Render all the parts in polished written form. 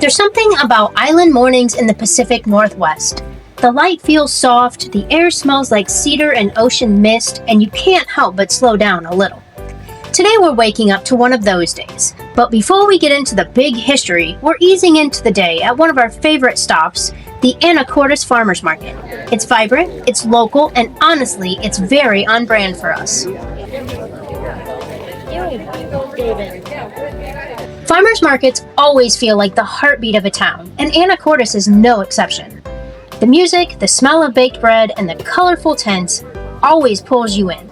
There's something about island mornings in the Pacific Northwest. The light feels soft, the air smells like cedar and ocean mist, and you can't help but slow down a little. Today we're waking up to one of those days. But before we get into the big history, we're easing into the day at one of our favorite stops, the Anacortes Farmers Market. It's vibrant, it's local, and honestly, it's very on brand for us. Farmers markets always feel like the heartbeat of a town, and Anacortes is no exception. The music, the smell of baked bread, and the colorful tents always pulls you in.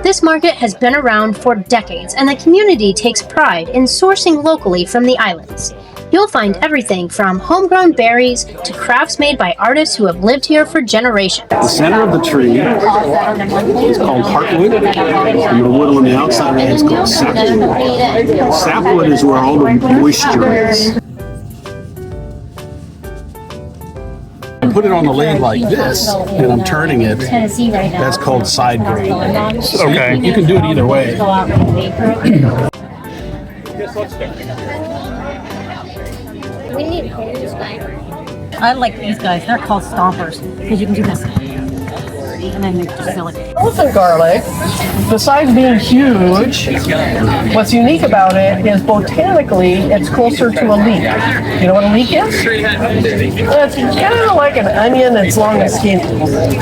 This market has been around for decades, and the community takes pride in sourcing locally from the islands. You'll find everything from homegrown berries to crafts made by artists who have lived here for generations. The center of the tree is called heartwood, and the wood on the outside of it is called sapwood. Sapwood is where all the moisture is. I put it on the lathe like this, and I'm turning it. That's called side grade. Okay. You can do it either way. We need these guys. I like these guys. They're called stompers because you can do this. And then you just fill it. Elephant garlic, besides being huge, what's unique about it is botanically it's closer to a leek. You know what a leek is? It's kind of like an onion that's long and skinny.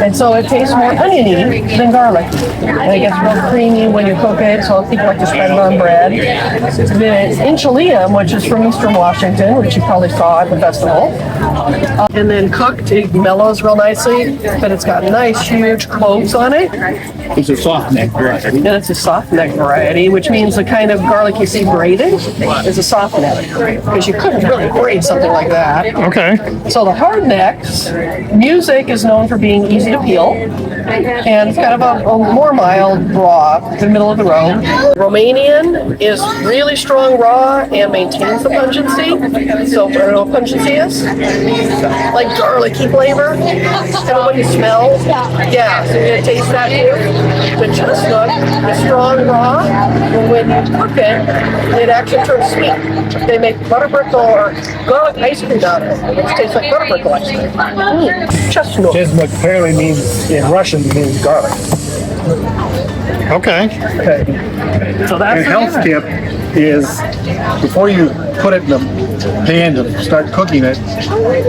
And so it tastes more oniony than garlic. And it gets real creamy when you cook it, so people like to spread it on bread. Then it's enchilium, which is from Eastern Washington, which you probably saw at the festival. And then cooked, it mellows real nicely, but it's got nice, huge cloves on it. It's a soft neck variety. And it's a soft neck variety, which means the kind of garlic you see braided is a soft neck, because you couldn't really braid something like that. Okay. So the hard necks, music is known for being easy to peel, and it's kind of a more mild raw, in the middle of the road. Romanian is really strong raw and maintains the pungency. So I don't know what pungency is. Like garlicky flavor, kind of what you smell. Yeah, so you're gonna taste that too. The chestnut is strong raw, and when you cook it, it actually turns sweet. They make butterbrickle or garlic ice cream out of it, which tastes like butterbrickle ice cream. Chestnut. Chestnut apparently means, in Russian, means garlic. Okay. So that's And health tip is before you put it in the pan to start cooking it,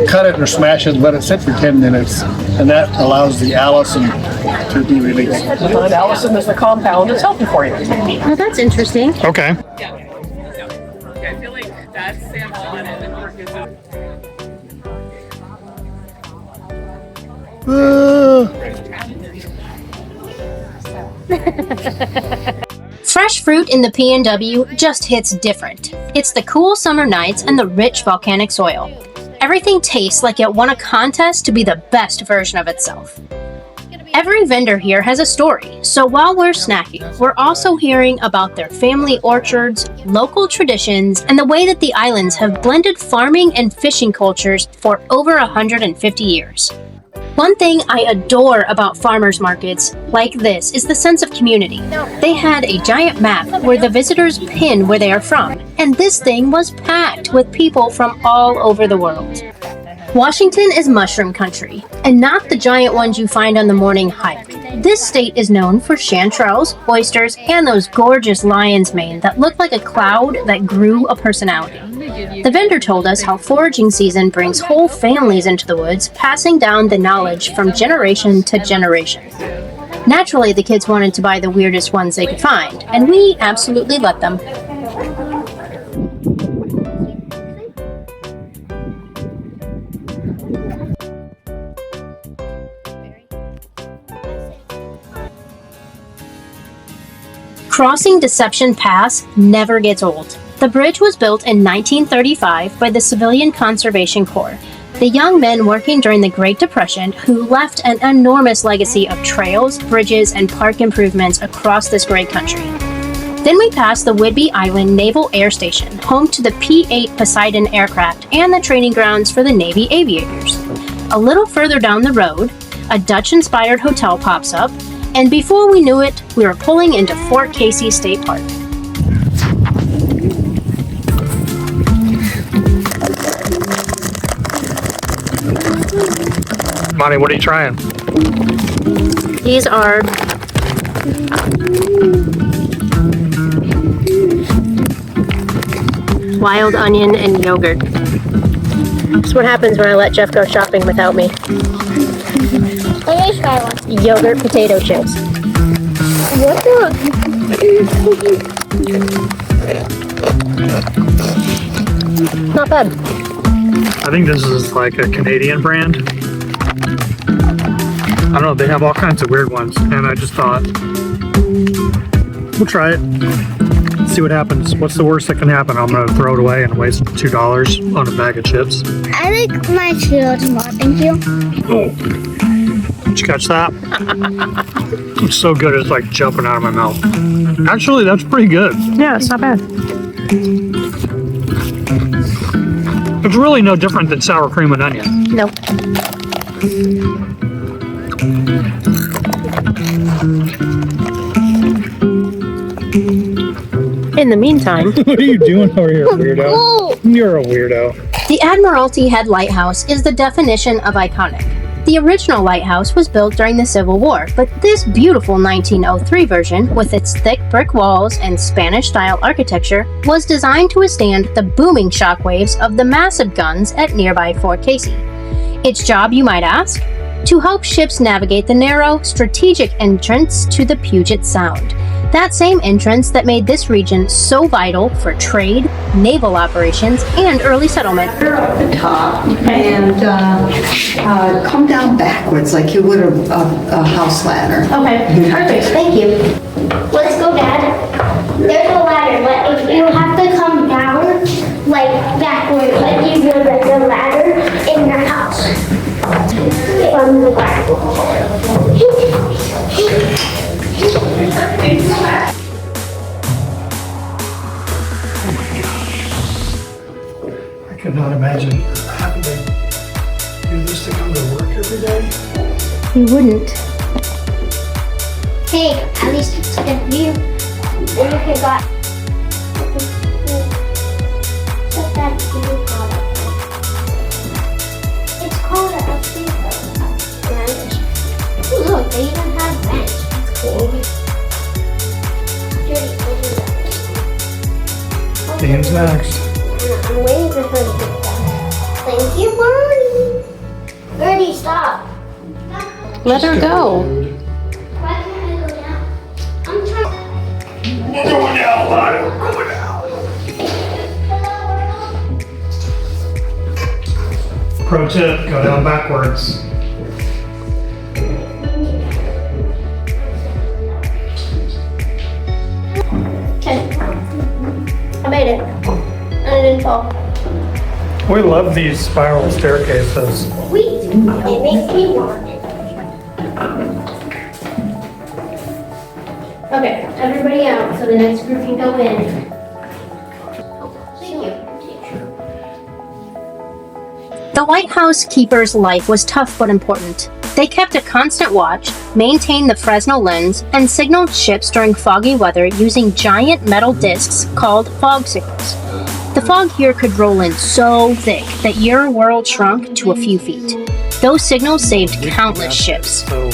cut it or smash it, let it sit for 10 minutes, and that allows the allicin to be released. And allicin is the compound that's healthy for you. Oh, that's interesting. Okay. I feel like that's sample on it. Fresh fruit in the PNW just hits different. It's the cool summer nights and the rich volcanic soil. Everything tastes like it won a contest to be the best version of itself. Every vendor here has a story, so while we're snacking, we're also hearing about their family orchards, local traditions, and the way that the islands have blended farming and fishing cultures for over 150 years. One thing I adore about farmers markets like this is the sense of community. They had a giant map where the visitors pin where they are from, and this thing was packed with people from all over the world. Washington is mushroom country, and not the giant ones you find on the morning hike. This state is known for chanterelles, oysters, and those gorgeous lion's mane that look like a cloud that grew a personality. The vendor told us how foraging season brings whole families into the woods, passing down the knowledge from generation to generation. Naturally, the kids wanted to buy the weirdest ones they could find, and we absolutely let them. Crossing Deception Pass never gets old. The bridge was built in 1935 by the Civilian Conservation Corps, the young men working during the Great Depression who left an enormous legacy of trails, bridges, and park improvements across this great country. Then we passed the Whidbey Island Naval Air Station, home to the P-8 Poseidon aircraft and the training grounds for the Navy aviators. A little further down the road, a Dutch-inspired hotel pops up, and before we knew it, we were pulling into Fort Casey State Park. Monty, what are you trying? These are wild onion and yogurt. That's what happens when I let Jeff go shopping without me. Let me try one. Yogurt potato chips. What the? Not bad. I think this is like a Canadian brand. I don't know, they have all kinds of weird ones, and I just thought, we'll try it, see what happens. What's the worst that can happen? I'm gonna throw it away and waste $2 on a bag of chips. I like my Cheetos more, thank you. Oh, did you catch that? It's so good, it's like jumping out of my mouth. Actually, that's pretty good. Yeah, it's not bad. It's really no different than sour cream and onion. No. In the meantime, What are you doing over here, weirdo? You're a weirdo. the Admiralty Head Lighthouse is the definition of iconic. The original lighthouse was built during the Civil War, but this beautiful 1903 version, with its thick brick walls and Spanish-style architecture, was designed to withstand the booming shockwaves of the massive guns at nearby Fort Casey. Its job, you might ask? To help ships navigate the narrow, strategic entrance to the Puget Sound. That same entrance that made this region so vital for trade, naval operations, and early settlement. Up the top and come down backwards like you would a house ladder. Okay, perfect. Thank you. Let's go, Dad. There's a ladder, but if you have to come down, like backwards, like you would like a ladder in your house. From the ground. I could not imagine having to do this to come to work every day. You wouldn't. Hey, at least it's a view. Then you can go. What's that view called? It's called a bench. Oh, look, they even have bench. That's cool. Gertie, what is that? Dan's next. I'm waiting for her to get that. Thank you, Bonnie. Gertie, stop. Let her go. Why can't I go down? I'm trying. Going down, Lotto. Going down. Pro tip, go down backwards. Okay. I made it. And I didn't fall. We love these spiral staircases. Sweet. It makes me want it. Okay, everybody out so the next group can go in. Thank you. The lighthouse keeper's life was tough but important. They kept a constant watch, maintained the Fresnel lens, and signaled ships during foggy weather using giant metal discs called fog signals. The fog here could roll in so thick that your world shrunk to a few feet. Those signals saved countless ships. So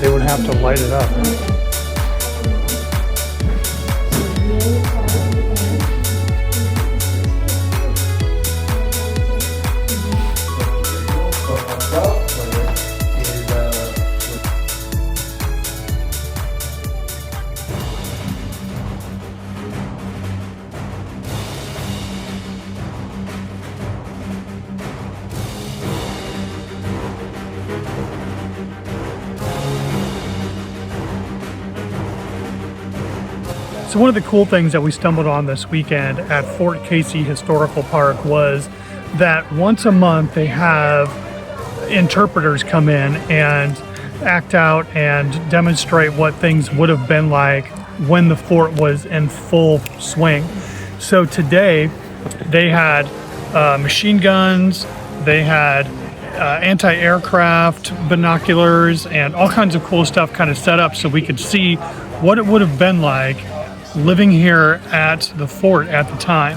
they would have to light it up. So one of the cool things that we stumbled on this weekend at Fort Casey Historical Park was that once a month they have interpreters come in and act out and demonstrate what things would have been like when the fort was in full swing. So today they had machine guns, they had anti-aircraft binoculars, and all kinds of cool stuff kind of set up so we could see what it would have been like living here at the fort at the time.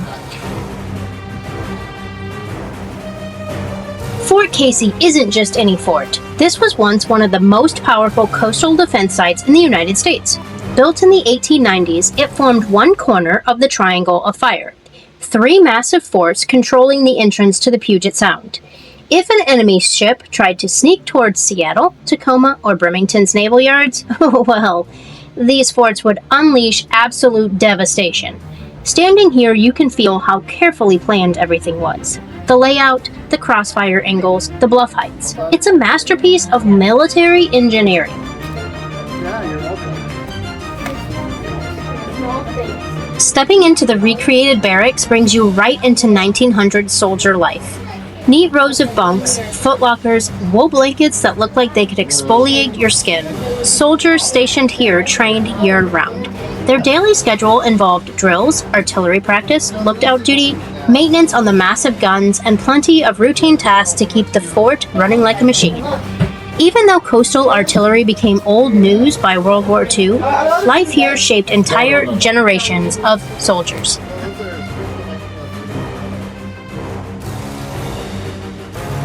Fort Casey isn't just any fort. This was once one of the most powerful coastal defense sites in the United States. Built in the 1890s, it formed one corner of the Triangle of Fire, 3 massive forts controlling the entrance to the Puget Sound. If an enemy ship tried to sneak towards Seattle, Tacoma, or Bremerton's naval yards, well, these forts would unleash absolute devastation. Standing here, you can feel how carefully planned everything was. The layout, the crossfire angles, the bluff heights. It's a masterpiece of military engineering. Stepping into the recreated barracks brings you right into 1900s soldier life. Neat rows of bunks, footlockers, wool blankets that look like they could exfoliate your skin. Soldiers stationed here trained year-round. Their daily schedule involved drills, artillery practice, lookout duty, maintenance on the massive guns, and plenty of routine tasks to keep the fort running like a machine. Even though coastal artillery became old news by World War II, life here shaped entire generations of soldiers.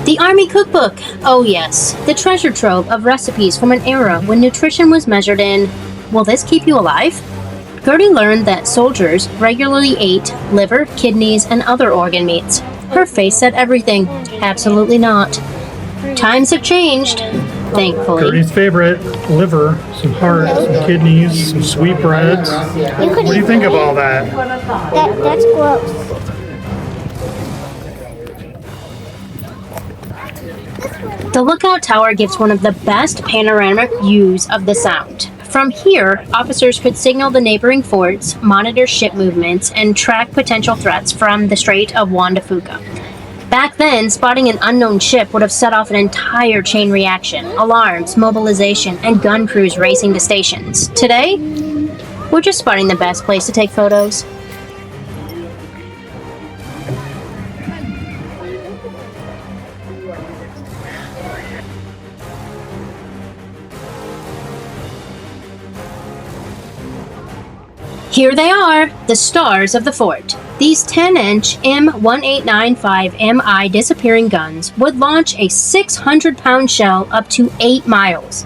The Army Cookbook. Oh yes, the treasure trove of recipes from an era when nutrition was measured in, will this keep you alive? Gertie learned that soldiers regularly ate liver, kidneys, and other organ meats. Her face said everything. Absolutely not. Times have changed, thankfully. Gertie's favorite, liver, some heart, some kidneys, some sweetbreads. What do you think of all that? That's gross. The lookout tower gives one of the best panoramic views of the Sound. From here, officers could signal the neighboring forts, monitor ship movements, and track potential threats from the Strait of Juan de Fuca. Back then, spotting an unknown ship would have set off an entire chain reaction, alarms, mobilization, and gun crews racing to stations. Today, we're just spotting the best place to take photos. Here they are, the stars of the fort. These 10-inch M1895MI disappearing guns would launch a 600-pound shell up to 8 miles.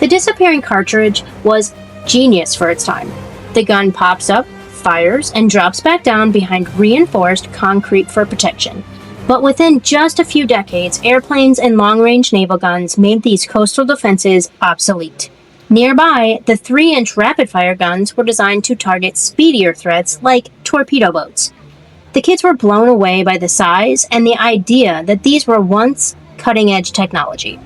The disappearing cartridge was genius for its time. The gun pops up, fires, and drops back down behind reinforced concrete for protection. But within just a few decades, airplanes and long-range naval guns made these coastal defenses obsolete. Nearby, the 3-inch rapid-fire guns were designed to target speedier threats like torpedo boats. The kids were blown away by the size and the idea that these were once cutting-edge technology.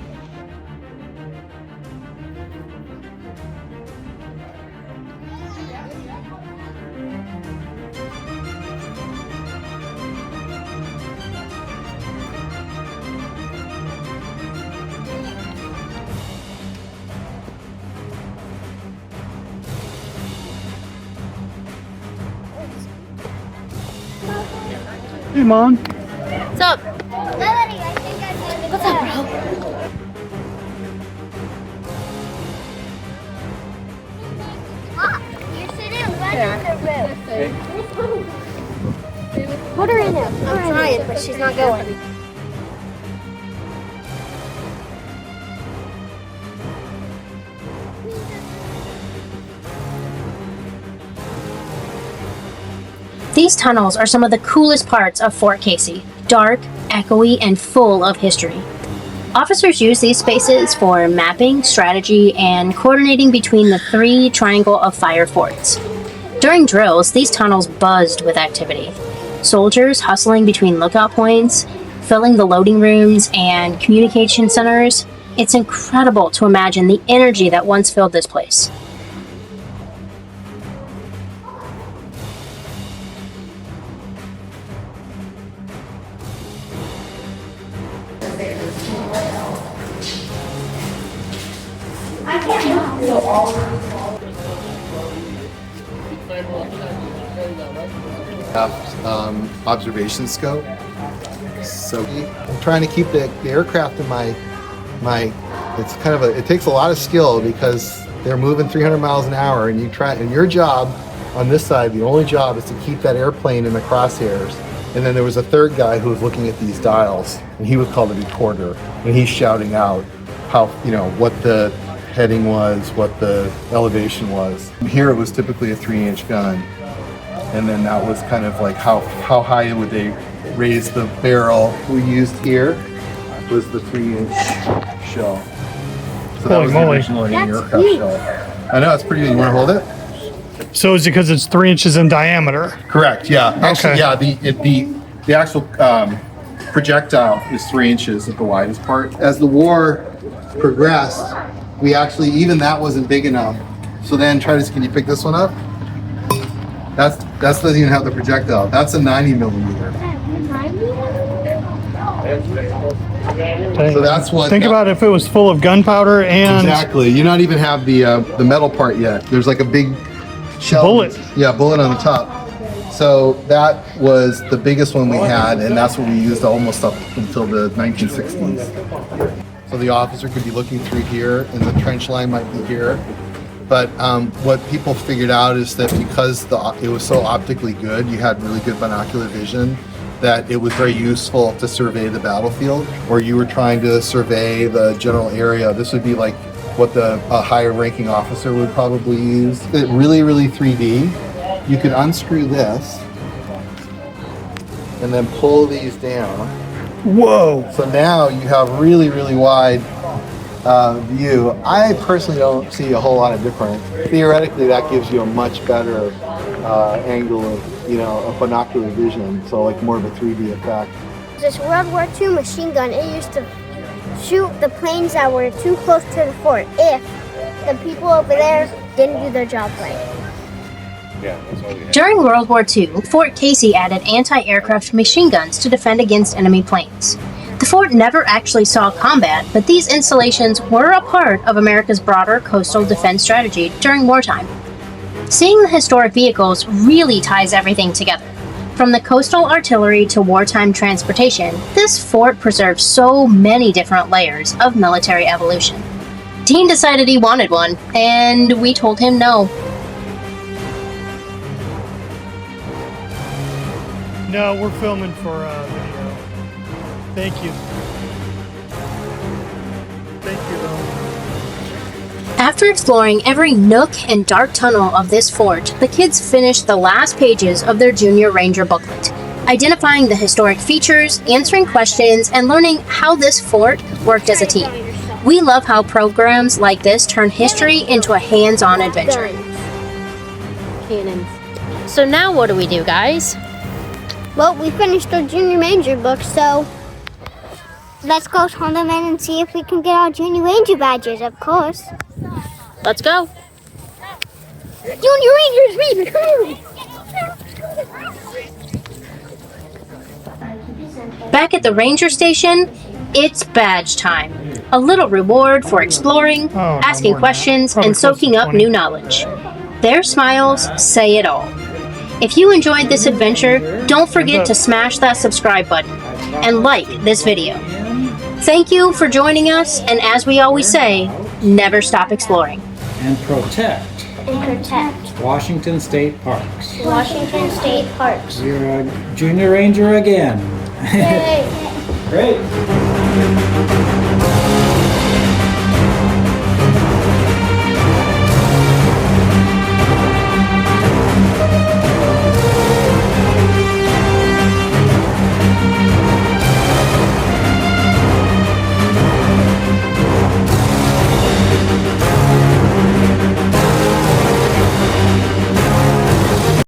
Hey, Mom. What's up? What's up, bro? You're sitting right in the room. Put her in there. I'm trying, but she's not going. These tunnels are some of the coolest parts of Fort Casey. Dark, echoey, and full of history. Officers use these spaces for mapping, strategy, and coordinating between the 3 Triangle of Fire forts. During drills, these tunnels buzzed with activity. Soldiers hustling between lookout points, filling the loading rooms and communication centers. It's incredible to imagine the energy that once filled this place. Observation scope. So I'm trying to keep the aircraft in my it's kind of it takes a lot of skill because they're moving 300 miles an hour and and your job on this side, the only job is to keep that airplane in the crosshairs And then there was a third guy who was looking at these dials, and he was called a recorder, and he's shouting out how, you know, what the heading was, what the elevation was. Here it was typically a 3-inch gun, and then that was kind of like how high would they raise the barrel. We used here was the 3-inch shell. So that was the original aircraft shell. I know, it's pretty good. You want to hold it? So is it because it's 3 inches in diameter? Correct. Yeah. Actually, Okay. yeah. The actual projectile is 3 inches at the widest part. As the war progressed, we actually, even that wasn't big enough. So then, can you pick this one up? That doesn't even have the projectile. That's a 90 millimeter. So that's what. Think about if it was full of gunpowder and Exactly. You not even have the metal part yet. There's like a big shell. Bullet. Yeah, bullet on the top. So that was the biggest one we had, and that's what we used almost up until the 1960s. So the officer could be looking through here, and the trench line might be here. But what people figured out is that because it was so optically good, you had really good binocular vision, that it was very useful to survey the battlefield, or you were trying to survey the general area. This would be like what a higher ranking officer would probably use. It really, really 3D. You could unscrew this and then pull these down. whoa. So now you have really, really wide view. I personally don't see a whole lot of difference. Theoretically, that gives you a much better angle of binocular vision, so like more of a 3D effect. This World War II machine gun, it used to shoot the planes that were too close to the fort if the people over there didn't do their job right. During World War II, Fort Casey added anti-aircraft machine guns to defend against enemy planes. The fort never actually saw combat, but these installations were a part of America's broader coastal defense strategy during wartime. Seeing the historic vehicles really ties everything together. From the coastal artillery to wartime transportation, this fort preserves so many different layers of military evolution. Dean decided he wanted one, and we told him no. No, we're filming for video. Thank you. Thank you, though. After exploring every nook and dark tunnel of this fort, the kids finished the last pages of their Junior Ranger booklet, identifying the historic features, answering questions, and learning how this fort worked as a team. We love how programs like this turn history into a hands-on adventure. Cannons. So now what do we do, guys? Well, we finished our Junior Ranger book, so let's go turn them in and see if we can get our Junior Ranger badges, of course. Let's go. Junior Rangers, read. Back at the ranger station, it's badge time. A little reward for exploring, asking questions, and soaking up new knowledge. Their smiles say it all. If you enjoyed this adventure, don't forget to smash that subscribe button and like this video. Thank you for joining us, and as we always say, never stop exploring. And protect Washington State Parks. Washington State Parks. You're a Junior Ranger again. Yay. Great.